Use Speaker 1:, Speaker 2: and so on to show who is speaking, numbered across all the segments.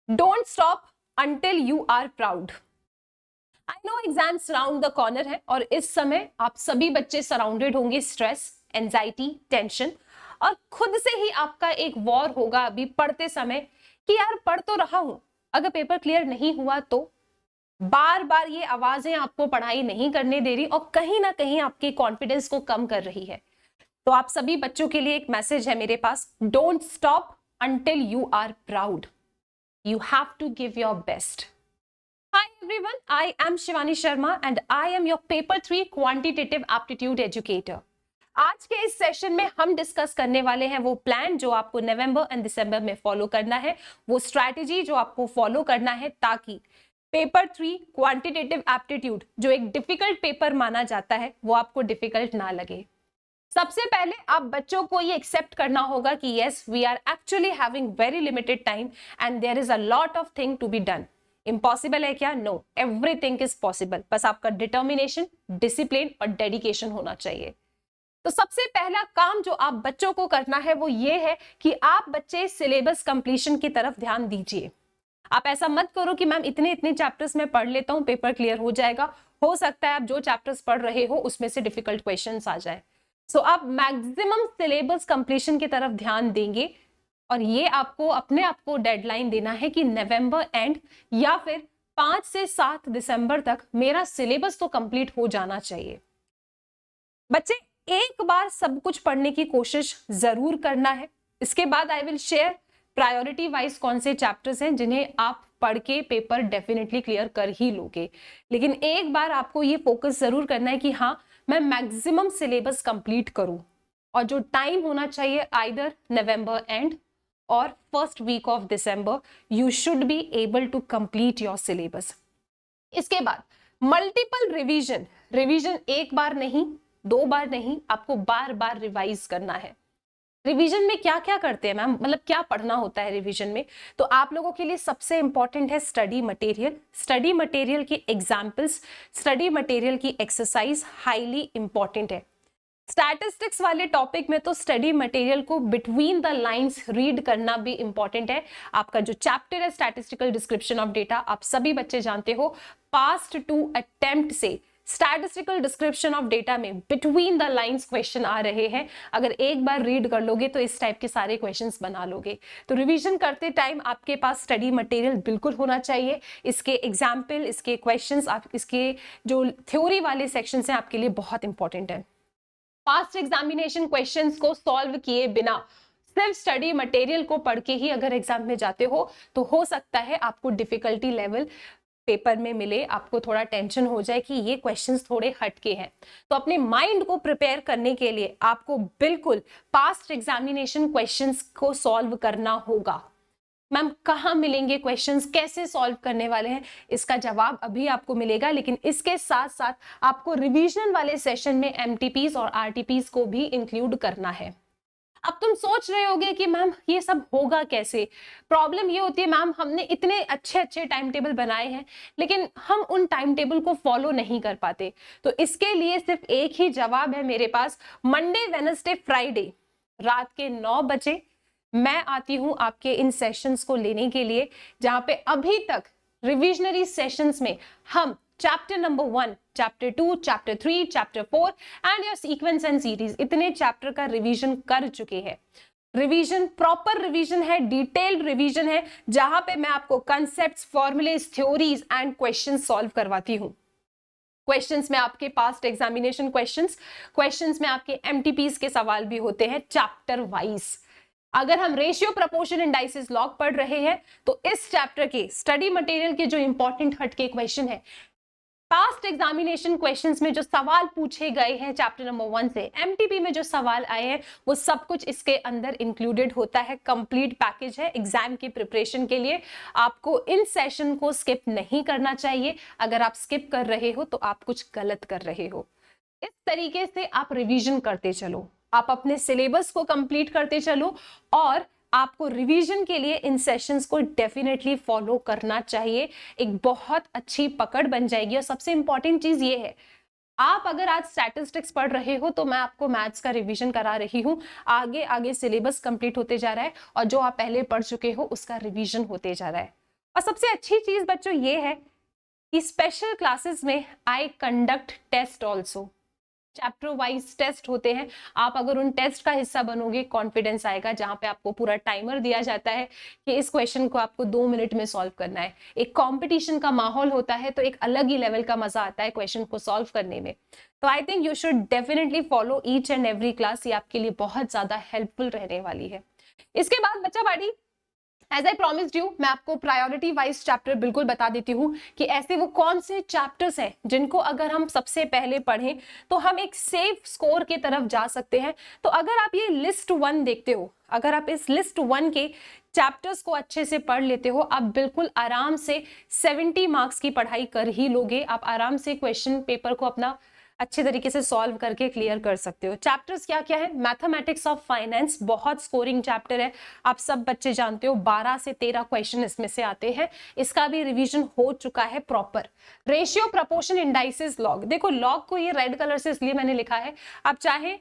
Speaker 1: Don't stop until you are proud. I know exams round the corner है और इस समय आप सभी बच्चे सराउंडेड होंगे स्ट्रेस, एंजाइटी, टेंशन, और खुद से ही आपका एक वॉर होगा अभी पढ़ते समय कि यार पढ़ तो रहा हूं, अगर पेपर क्लियर नहीं हुआ तो। बार बार ये आवाजें आपको पढ़ाई नहीं करने दे रही और कहीं ना कहीं आपके कॉन्फिडेंस को कम कर रही है। तो आप सभी बच्चों के लिए एक मैसेज है मेरे पास, don't stop until you are proud. You have to give your best. Hi everyone, I am Shivani Sharma and I am your paper 3 quantitative aptitude educator. आज के इस सेशन में हम डिस्कस करने वाले हैं वो प्लान जो आपको नवंबर एंड दिसंबर में फॉलो करना है, वो स्ट्रैटेजी जो आपको फॉलो करना है ताकि पेपर 3 क्वांटिटेटिव एप्टीट्यूड जो एक डिफिकल्ट पेपर माना जाता है वो आपको डिफिकल्ट ना लगे। सबसे पहले आप बच्चों को ये एक्सेप्ट करना होगा कि yes we are actually having very limited time and there is a lot of thing to be done. Impossible है क्या? No, everything is possible. बस आपका डिटर्मिनेशन, डिसिप्लिन और डेडिकेशन होना चाहिए। तो सबसे पहला काम जो आप बच्चों को करना है वो ये है कि आप बच्चे सिलेबस कंप्लीशन की तरफ ध्यान दीजिए। आप ऐसा मत करो कि मैम इतने इतने चैप्टर्स में पढ़ लेता हूँ, पेपर क्लियर हो जाएगा। हो सकता है आप जो चैप्टर्स पढ़ रहे हो उसमें से डिफिकल्ट क्वेश्चंस आ जाए। सो आप मैक्सिमम सिलेबस कंप्लीशन की तरफ ध्यान देंगे और ये आपको अपने आप को डेडलाइन देना है कि नवंबर एंड या फिर 5 से 7 दिसंबर तक मेरा सिलेबस तो कंप्लीट हो जाना चाहिए। बच्चे एक बार सब कुछ पढ़ने की कोशिश जरूर करना है। इसके बाद I will share priority wise कौन से चैप्टर्स हैं जिन्हें आप पढ़ के पेपर डेफिनेटली क्लियर कर ही लोगे, लेकिन एक बार आपको ये फोकस जरूर करना है कि हाँ मैं मैक्सिमम सिलेबस कंप्लीट करूं और जो टाइम होना चाहिए आइदर नवंबर एंड और first week of December, you should be able to complete your syllabus. इसके बाद मल्टीपल रिवीजन। रिवीजन एक बार नहीं, 2 बार नहीं, आपको बार बार रिवाइज करना है। रिवीजन में क्या क्या करते हैं मैम, मतलब क्या पढ़ना होता है रिवीजन में? तो आप लोगों के लिए सबसे इंपॉर्टेंट है स्टडी मटेरियल। स्टडी मटेरियल की एग्जाम्पल्स, स्टडी मटेरियल की एक्सरसाइज हाईली इंपॉर्टेंट है। स्टैटिस्टिक्स वाले टॉपिक में तो स्टडी मटेरियल को बिटवीन द लाइंस रीड करना भी इंपॉर्टेंट है। आपका जो चैप्टर है स्टैटिस्टिकल डिस्क्रिप्शन ऑफ डेटा, आप सभी बच्चे जानते हो पास्ट 2 अटेम्प्ट से स्टैटिस्टिकल डिस्क्रिप्शन ऑफ डेटा में बिटवीन द लाइंस क्वेश्चन आ रहे हैं। अगर एक बार रीड कर लोगे तो इस टाइप के सारे क्वेश्चंस बना लोगे। तो रिवीजन करते टाइम आपके पास स्टडी मटेरियल बिल्कुल होना चाहिए। इसके एग्जाम्पल, इसके क्वेश्चंस, आप इसके जो थ्योरी वाले सेक्शंस हैं आपके लिए बहुत इंपॉर्टेंट है। पास्ट एग्जामिनेशन क्वेश्चंस को सॉल्व किए बिना सिर्फ स्टडी मटेरियल को पढ़ के ही अगर एग्जाम में जाते हो तो सकता है आपको डिफिकल्टी लेवल पेपर में मिले, आपको थोड़ा टेंशन हो जाए कि ये क्वेश्चंस थोड़े हटके हैं। तो अपने माइंड को प्रिपेयर करने के लिए आपको बिल्कुल पास्ट एग्जामिनेशन क्वेश्चंस को सॉल्व करना होगा। मैम कहाँ मिलेंगे क्वेश्चंस, कैसे सॉल्व करने वाले हैं, इसका जवाब अभी आपको मिलेगा, लेकिन इसके साथ साथ आपको रिवीजन वाले सेशन में एमटीपीज और आरटीपीज को भी इंक्लूड करना है। अब तुम सोच रहे होगे कि मैम ये सब होगा कैसे? प्रॉब्लम ये होती है मैम हमने इतने अच्छे अच्छे टाइम टेबल बनाए हैं लेकिन हम उन टाइम टेबल को फॉलो नहीं कर पाते। तो इसके लिए सिर्फ एक ही जवाब है मेरे पास, मंडे, वेडनेसडे, फ्राइडे रात के 9 बजे मैं आती हूं आपके इन सेशंस को लेने के लिए, जहां पे अभी तक रिविजनरी सेशंस में हम chapter number 1, chapter 2, chapter 3, chapter 4 and your sequence and series, इतने चैप्टर का रिवीजन कर चुके हैं। रिवीजन प्रॉपर रिवीजन है, डिटेल्ड रिवीजन है, जहां पे मैं आपको concepts, formulas, theories and questions solve करवाती हूं। क्वेश्चंस में आपके पास्ट एग्जामिनेशन क्वेश्चंस में आपके एमटीपीज के सवाल भी होते हैं चैप्टर वाइज। अगर हम रेशियो, प्रोपोर्शन, इंडाइसेस, लॉग पढ़ रहे हैं तो इस चैप्टर के स्टडी मटेरियल के जो इंपॉर्टेंट हटके क्वेश्चन है, पास्ट एग्जामिनेशन क्वेश्चंस में जो सवाल पूछे गए हैं चैप्टर नंबर 1 से, एमटीपी में जो सवाल आए हैं, वो सब कुछ इसके अंदर इंक्लूडेड होता है। कंप्लीट पैकेज है एग्जाम की प्रिपरेशन के लिए। आपको इन सेशन को स्किप नहीं करना चाहिए। अगर आप स्किप कर रहे हो तो आप कुछ गलत कर रहे हो। इस तरीके से आप रिवीजन करते चलो, आप अपने सिलेबस को कंप्लीट करते चलो और आपको रिवीजन के लिए इन सेशंस को डेफिनेटली फॉलो करना चाहिए। एक बहुत अच्छी पकड़ बन जाएगी। और सबसे इंपॉर्टेंट चीज ये है, आप अगर आज स्टैटिस्टिक्स पढ़ रहे हो तो मैं आपको मैथ्स का रिवीजन करा रही हूँ। आगे आगे सिलेबस कंप्लीट होते जा रहा है और जो आप पहले पढ़ चुके हो उसका रिवीजन होते जा रहा है। और सबसे अच्छी चीज बच्चों ये है कि स्पेशल क्लासेस में I conduct test also, chapter wise test होते हैं। आप अगर उन टेस्ट का हिस्सा बनोगे, कॉन्फिडेंस आएगा, जहां पे आपको पूरा टाइमर दिया जाता है कि इस क्वेश्चन को आपको 2 मिनट में सॉल्व करना है। एक कंपटीशन का माहौल होता है, तो एक अलग ही लेवल का मजा आता है क्वेश्चन को सॉल्व करने में। तो I think you should definitely follow each and every class, ये आपके लिए बहुत ज्यादा हेल्पफुल रहने वाली है। इसके बाद बच्चा party, as I promised you, मैं आपको प्रायोरिटी वाइज चैप्टर बिल्कुल बता देती हूँ कि ऐसे वो कौन से चैप्टर्स हैं जिनको अगर हम सबसे पहले पढ़ें तो हम एक सेफ स्कोर की तरफ जा सकते हैं। तो अगर आप ये लिस्ट 1 देखते हो, अगर आप इस लिस्ट 1 के चैप्टर्स को अच्छे से पढ़ लेते हो, आप बिल्कुल आराम से 70 मार्क्स की पढ़ाई कर ही लोगे। आप आराम से क्वेश्चन पेपर को अपना अच्छे तरीके से सॉल्व करके क्लियर कर सकते हो। चैप्टर्स क्या क्या है? मैथमेटिक्स ऑफ फाइनेंस बहुत स्कोरिंग चैप्टर है, आप सब बच्चे जानते हो, 12 से 13 क्वेश्चन इसमें से आते हैं। इसका भी रिवीजन हो चुका है proper. Ratio, proportion, indices, log. देखो लॉग को ये रेड कलर से इसलिए मैंने लिखा है, आप चाहे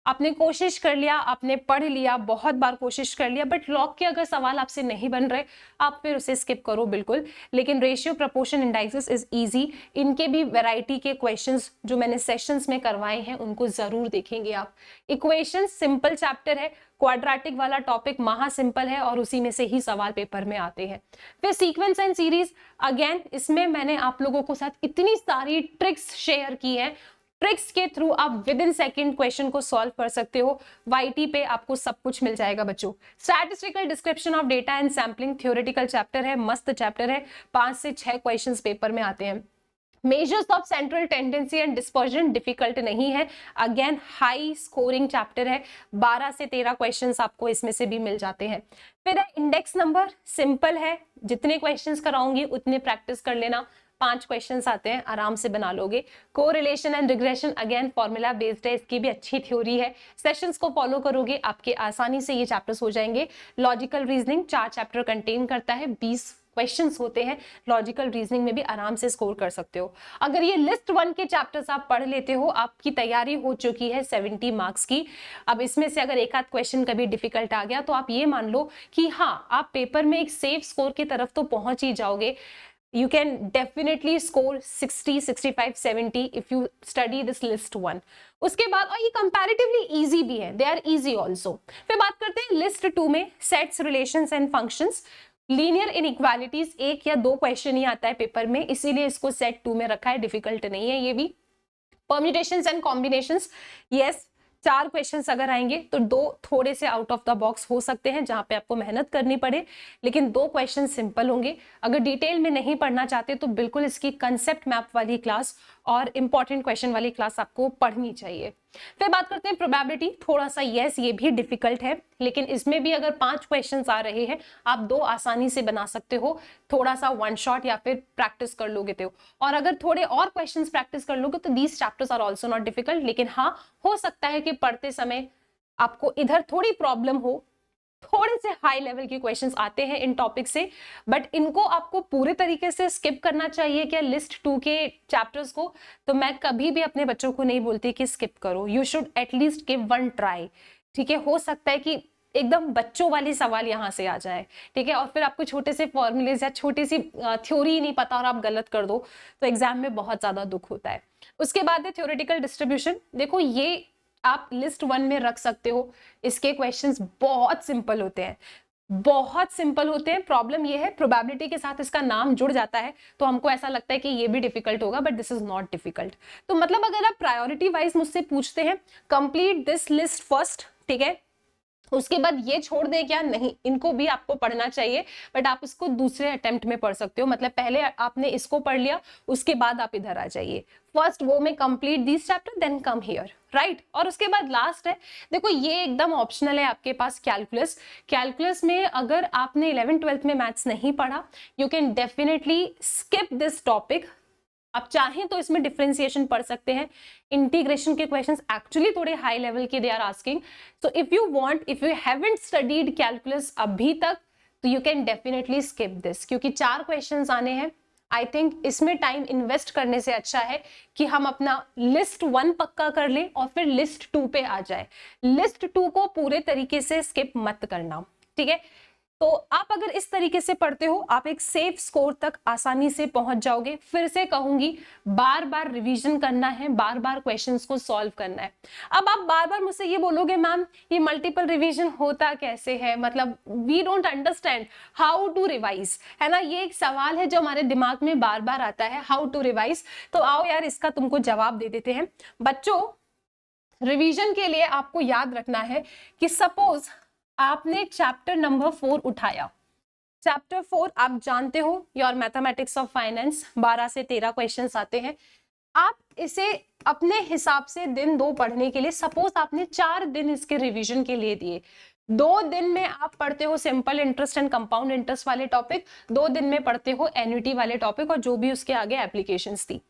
Speaker 1: आपने कोशिश कर लिया, आपने पढ़ लिया, बहुत बार कोशिश कर लिया, बट लॉग के अगर सवाल आपसे नहीं बन रहे, आप फिर उसे स्किप करो बिल्कुल। लेकिन ratio, proportion, indices is easy. इनके भी वैरायटी के क्वेश्चंस जो मैंने सेशंस में करवाए हैं उनको जरूर देखेंगे आप। इक्वेशन सिंपल चैप्टर है, क्वाड्रेटिक वाला टॉपिक महा सिंपल है और उसी में से ही सवाल पेपर में आते हैं। फिर सीक्वेंस एंड सीरीज, अगेन इसमें मैंने आप लोगों को साथ इतनी सारी ट्रिक्स शेयर की है, ट्रिक्स के थ्रू आप विद इन सेकेंड क्वेश्चन को सॉल्व कर सकते हो। वाईटी पे आपको सब कुछ मिल जाएगा बच्चों। Statistical description of data and sampling, theoretical chapter है, मस्त चैप्टर है, 5 से 6 क्वेश्चंस पेपर में आते हैं। Measures of central tendency and dispersion, difficult नहीं है, अगेन हाई स्कोरिंग चैप्टर है, 12 से 13 क्वेश्चंस आपको इसमें से भी मिल जाते हैं। फिर इंडेक्स नंबर, सिंपल है, जितने क्वेश्चंस कराऊंगी उतने प्रैक्टिस कर लेना, 5 क्वेश्चंस आते हैं, आराम से बना लोगे। Correlation and regression, again formula based है, इसकी भी अच्छी थ्योरी है, सेशंस को फॉलो करोगे आपके आसानी से ये चैप्टर्स हो जाएंगे। लॉजिकल रीजनिंग 4 चैप्टर कंटेन करता है, 20 क्वेश्चंस होते हैं, लॉजिकल रीजनिंग में भी आराम से स्कोर कर सकते हो। अगर ये लिस्ट 1 के चैप्टर्स आप पढ़ लेते हो, आपकी तैयारी हो चुकी है 70 मार्क्स की। अब इसमें से अगर एक आध क्वेश्चन कभी डिफिकल्ट आ गया तो आप ये मान लो कि हाँ, आप पेपर में एक सेफ स्कोर की तरफ तो पहुंच ही जाओगे। You can definitely score 60, 65, 70 if you study this list 1. उसके बाद, और ये comparatively easy भी है, they are easy also. फिर बात करते हैं लिस्ट 2 में, sets, relations and functions. Linear inequalities 1 या 2 क्वेश्चन ही आता है पेपर में, इसीलिए इसको सेट 2 में रखा है, डिफिकल्ट नहीं है ये भी। Permutations and combinations, yes, 4 questions अगर आएंगे तो 2 थोड़े से आउट ऑफ द बॉक्स हो सकते हैं जहां पे आपको मेहनत करनी पड़े, लेकिन 2 क्वेश्चन सिंपल होंगे। अगर डिटेल में नहीं पढ़ना चाहते तो बिल्कुल इसकी कंसेप्ट मैप वाली क्लास और इंपॉर्टेंट क्वेश्चन वाली क्लास आपको पढ़नी चाहिए। फिर बात करते हैं प्रोबेबिलिटी, थोड़ा सा यस ये भी डिफिकल्ट है, लेकिन इसमें भी अगर 5 क्वेश्चंस आ रहे हैं आप 2 आसानी से बना सकते हो, थोड़ा सा वन शॉट या फिर प्रैक्टिस कर लोगे तो। और अगर थोड़े और क्वेश्चंस प्रैक्टिस कर लोगे तो these chapters are also not difficult, लेकिन हाँ, हो सकता है कि पढ़ते समय आपको इधर थोड़ी प्रॉब्लम हो, थोड़े से हाई लेवल के क्वेश्चंस आते हैं इन टॉपिक से, बट इनको आपको पूरे तरीके से स्किप करना चाहिए क्या लिस्ट 2 के चैप्टर्स को? तो मैं कभी भी अपने बच्चों को नहीं बोलती कि स्किप करो, you should at least give 1 try, ठीक है। हो सकता है कि एकदम बच्चों वाली सवाल यहाँ से आ जाए, ठीक है, और फिर आपको छोटे से फॉर्मूलेज या छोटी सी थ्योरी नहीं पता और आप गलत कर दो तो एग्जाम में बहुत ज्यादा दुख होता है। उसके बाद है थ्योरेटिकल डिस्ट्रीब्यूशन, देखो ये आप लिस्ट 1 में रख सकते हो, इसके क्वेश्चंस बहुत सिंपल होते हैं, बहुत सिंपल होते हैं। प्रॉब्लम ये है प्रोबेबिलिटी के साथ इसका नाम जुड़ जाता है तो हमको ऐसा लगता है कि ये भी डिफिकल्ट होगा, but this is not difficult. तो मतलब अगर आप प्रायोरिटी वाइज मुझसे पूछते हैं कंप्लीट दिस लिस्ट फर्स्ट, ठीक है, उसके बाद ये छोड़ दे क्या, नहीं, इनको भी आपको पढ़ना चाहिए, बट आप इसको दूसरे अटेम्प्ट में पढ़ सकते हो, मतलब पहले आपने इसको पढ़ लिया उसके बाद आप इधर आ जाइए। फर्स्ट वो में complete this chapter then come here, right. और उसके बाद लास्ट है, देखो ये एकदम ऑप्शनल है आपके पास, कैलकुलस। कैलकुलस में अगर आपने 11th-12th में मैथ्स नहीं पढ़ा, you can definitely skip this topic. आप चाहें तो इसमें डिफरेंशिएशन पढ़ सकते हैं, इंटीग्रेशन के क्वेश्चंस एक्चुअली थोड़े हाई लेवल के they are asking, so if you want, if you haven't studied calculus अभी तक तो you can definitely skip this, क्योंकि 4 क्वेश्चंस आने हैं। आई थिंक इसमें टाइम इन्वेस्ट करने से अच्छा है कि हम अपना लिस्ट 1 पक्का कर लें और फिर लिस्ट 2 पे आ जाए। लिस्ट 2 को पूरे तरीके से स्किप मत करना, ठीक है। तो आप अगर इस तरीके से पढ़ते हो, आप एक सेफ स्कोर तक आसानी से पहुंच जाओगे। फिर से कहूंगी, बार बार रिवीजन करना है, बार बार क्वेश्चंस को सॉल्व करना है। अब आप बार बार मुझसे ये बोलोगे, मैम ये मल्टीपल रिवीजन होता कैसे है, मतलब we don't understand how to revise, है ना। ये एक सवाल है जो हमारे दिमाग में बार बार आता है, हाउ टू रिवाइज। तो आओ यार, इसका तुमको जवाब दे देते हैं। बच्चों, रिवीजन के लिए आपको याद रखना है कि सपोज आपने चैप्टर नंबर 4 उठाया। चैप्टर 4 आप जानते हो, योर मैथमेटिक्स ऑफ फाइनेंस, 12 से 13 क्वेश्चंस आते हैं। आप इसे अपने हिसाब से दिन 2 पढ़ने के लिए, सपोज आपने 4 दिन इसके रिवीजन के लिए दिए। 2 दिन में आप पढ़ते हो simple interest and compound interest वाले टॉपिक, 2 दिन में पढ़ते हो एन्युटी वाले टॉपिक और जो भी उसके आगे एप्लीकेशंस थी।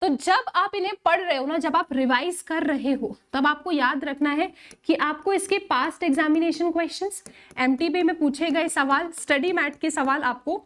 Speaker 1: तो जब आप इन्हें पढ़ रहे हो ना, जब आप रिवाइज कर रहे हो, तब आपको याद रखना है कि आपको इसके पास्ट एग्जामिनेशन क्वेश्चंस, एमटीबी में पूछे गए सवाल, स्टडी मैट के सवाल आपको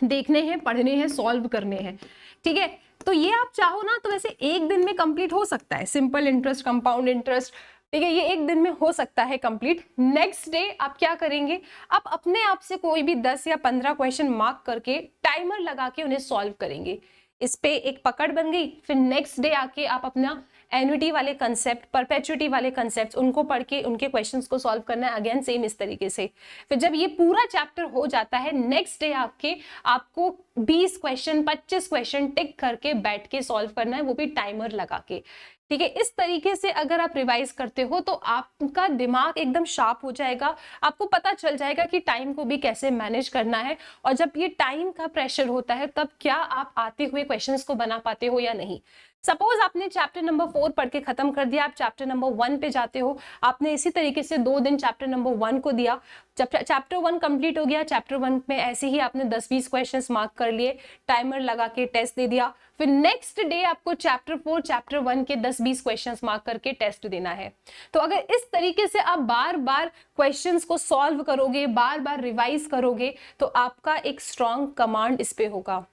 Speaker 1: देखने हैं, पढ़ने हैं, सॉल्व करने हैं, ठीक है। तो ये आप चाहो ना तो वैसे एक दिन में कंप्लीट हो सकता है, सिंपल इंटरेस्ट, कंपाउंड इंटरेस्ट, ठीक है, ये एक दिन में हो सकता है कंप्लीट। नेक्स्ट डे आप क्या करेंगे, आप अपने आप से कोई भी 10 या 15 क्वेश्चन मार्क करके टाइमर लगा के उन्हें सॉल्व करेंगे। इस पे एक पकड़ बन गई। फिर नेक्स्ट डे आके आप अपना एन्युटी वाले कंसेप्ट, परपेचुइटी वाले कंसेप्ट, उनको पढ़ के उनके क्वेश्चंस को सॉल्व करना है, अगेन सेम इस तरीके से। फिर जब ये पूरा चैप्टर हो जाता है, नेक्स्ट डे आके आपको 20 क्वेश्चन, 25 क्वेश्चन टिक करके बैठ के सॉल्व करना है, वो भी टाइमर लगा के, ठीक है। इस तरीके से अगर आप रिवाइज करते हो तो आपका दिमाग एकदम शार्प हो जाएगा, आपको पता चल जाएगा कि टाइम को भी कैसे मैनेज करना है। और जब ये टाइम का प्रेशर होता है, तब क्या आप आते हुए क्वेश्चंस को बना पाते हो या नहीं। सपोज आपने चैप्टर नंबर 4 पढ़ के खत्म कर दिया, आप चैप्टर नंबर 1 पे जाते हो, आपने इसी तरीके से 2 दिन चैप्टर नंबर 1 को दिया, जब चैप्टर 1 कंप्लीट हो गया, चैप्टर 1 में ऐसे ही आपने 10-20 क्वेश्चंस मार्क कर लिए, टाइमर लगा के टेस्ट दे दिया। फिर नेक्स्ट डे आपको चैप्टर 4, चैप्टर 1 के 10-20 क्वेश्चंस मार्क करके टेस्ट देना है। तो अगर इस तरीके से आप बार बार क्वेश्चंस को सॉल्व करोगे, बार बार रिवाइज करोगे, तो आपका एक स्ट्रॉन्ग कमांड इस पे होगा।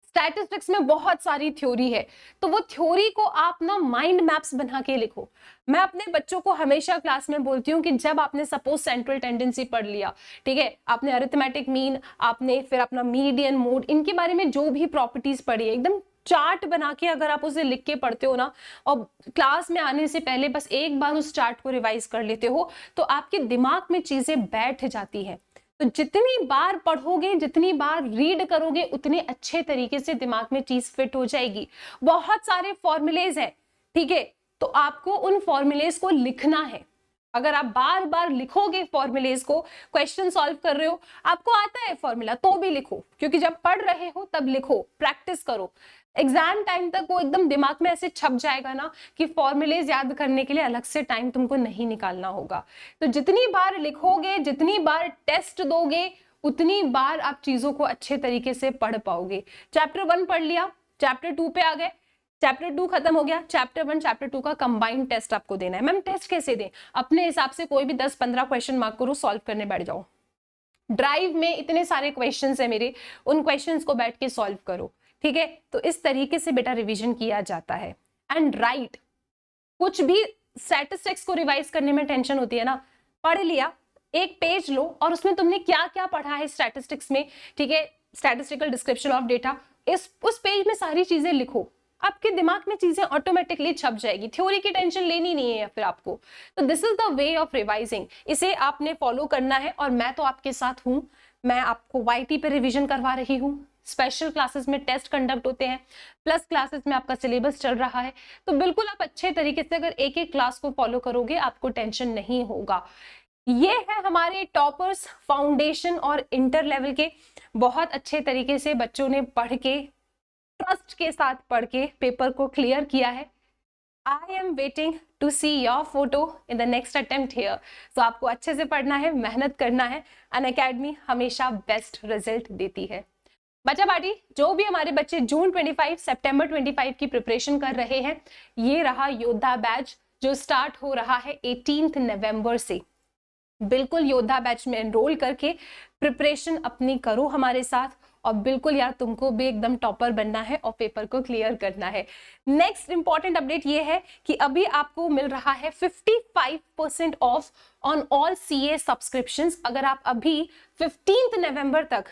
Speaker 1: स्टैटिस्टिक्स में बहुत सारी थ्योरी है, तो वो थ्योरी को आप ना माइंड मैप्स बना के लिखो। मैं अपने बच्चों को हमेशा क्लास में बोलती हूँ कि जब आपने सपोज सेंट्रल टेंडेंसी पढ़ लिया, ठीक है, आपने अरिथमेटिक मीन, आपने फिर अपना मीडियन, मोड, इनके बारे में जो भी प्रॉपर्टीज पढ़ी है, एकदम चार्ट बना के अगर आप उसे लिख के पढ़ते हो ना, और क्लास में आने से पहले बस एक बार उस चार्ट को रिवाइज कर लेते हो, तो आपके दिमाग में चीजें बैठ जाती है। तो जितनी बार पढ़ोगे, जितनी बार रीड करोगे, उतने अच्छे तरीके से दिमाग में चीज फिट हो जाएगी। बहुत सारे फॉर्मूलेज हैं, ठीक है, तो आपको उन फॉर्मूलेज को लिखना है। अगर आप बार बार लिखोगे फॉर्मूलेज को, क्वेश्चन सॉल्व कर रहे हो, आपको आता है फॉर्मूला तो भी लिखो, क्योंकि जब पढ़ रहे हो तब लिखो, प्रैक्टिस करो। एग्जाम टाइम तक वो एकदम दिमाग में ऐसे छप जाएगा ना कि फॉर्मूलेज याद करने के लिए अलग से टाइम तुमको नहीं निकालना होगा। तो जितनी बार लिखोगे, जितनी बार टेस्ट दोगे, उतनी बार आप चीजों को अच्छे तरीके से पढ़ पाओगे। चैप्टर 1 पढ़ लिया, चैप्टर 2 पे आ गए, चैप्टर 2 खत्म हो गया, चैप्टर 1 चैप्टर 2 का कंबाइंड टेस्ट आपको देना है। मैम टेस्ट कैसे दें? अपने हिसाब से कोई भी 10-15 क्वेश्चन मार्क करो, सॉल्व करने बैठ जाओ। ड्राइव में इतने सारे क्वेश्चंस है मेरे, उन क्वेश्चंस को बैठ के सॉल्व करो, ठीक है। तो इस तरीके से बेटा रिवीजन किया जाता है। एंड राइट, कुछ भी स्टैटिस्टिक्स को रिवाइज करने में टेंशन होती है ना, पढ़ लिया, एक पेज लो और उसमें तुमने क्या क्या पढ़ा है स्टैटिस्टिक्स में, ठीक है, स्टैटिस्टिकल डिस्क्रिप्शन ऑफ डेटा, उस पेज में सारी चीजें लिखो। आपके दिमाग में चीजें ऑटोमेटिकली छप जाएगी, थ्योरी की टेंशन लेनी नहीं है फिर आपको। तो this is the way of revising, इसे आपने फॉलो करना है। और मैं तो आपके साथ हूं, मैं आपको वाईटी पे रिवीजन करवा रही हूँ, स्पेशल क्लासेस में टेस्ट कंडक्ट होते हैं, प्लस क्लासेस में आपका सिलेबस चल रहा है। तो बिल्कुल आप अच्छे तरीके से अगर एक एक क्लास को फॉलो करोगे, आपको टेंशन नहीं होगा। ये है हमारे टॉपर्स फाउंडेशन और इंटर लेवल के, बहुत अच्छे तरीके से बच्चों ने पढ़ के, ट्रस्ट के साथ पढ़ के पेपर को क्लियर किया है। I am waiting to see your photo in the next attempt here. तो आपको अच्छे से पढ़ना है, मेहनत करना है। अनअकैडमी हमेशा बेस्ट रिजल्ट देती है। बच्चा पार्टी, जो भी हमारे बच्चे जून 25, सितंबर 25 की प्रिपरेशन कर रहे हैं, ये रहा योद्धा बैच जो स्टार्ट हो रहा है 18 नवंबर से। बिल्कुल योद्धा बैच में एनरोल करके प्रिपरेशन अपनी करो हमारे साथ, और बिल्कुल यार तुमको भी एकदम टॉपर बनना है और पेपर को क्लियर करना है। नेक्स्ट इंपॉर्टेंट अपडेट ये है कि अभी आपको मिल रहा है 55% of on all CA subscriptions. अगर आप अभी 15 नवंबर तक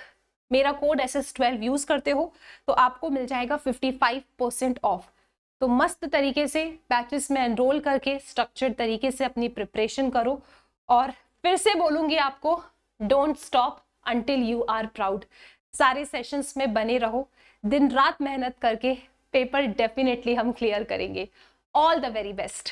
Speaker 1: मेरा कोड SS12 यूज करते हो तो आपको मिल जाएगा 55% ऑफ। तो मस्त तरीके से बैचेस में एनरोल करके स्ट्रक्चर्ड तरीके से अपनी प्रिपरेशन करो, और फिर से बोलूंगी आपको, don't stop until you are proud. सारे सेशंस में बने रहो, दिन रात मेहनत करके पेपर डेफिनेटली हम क्लियर करेंगे। All the very best.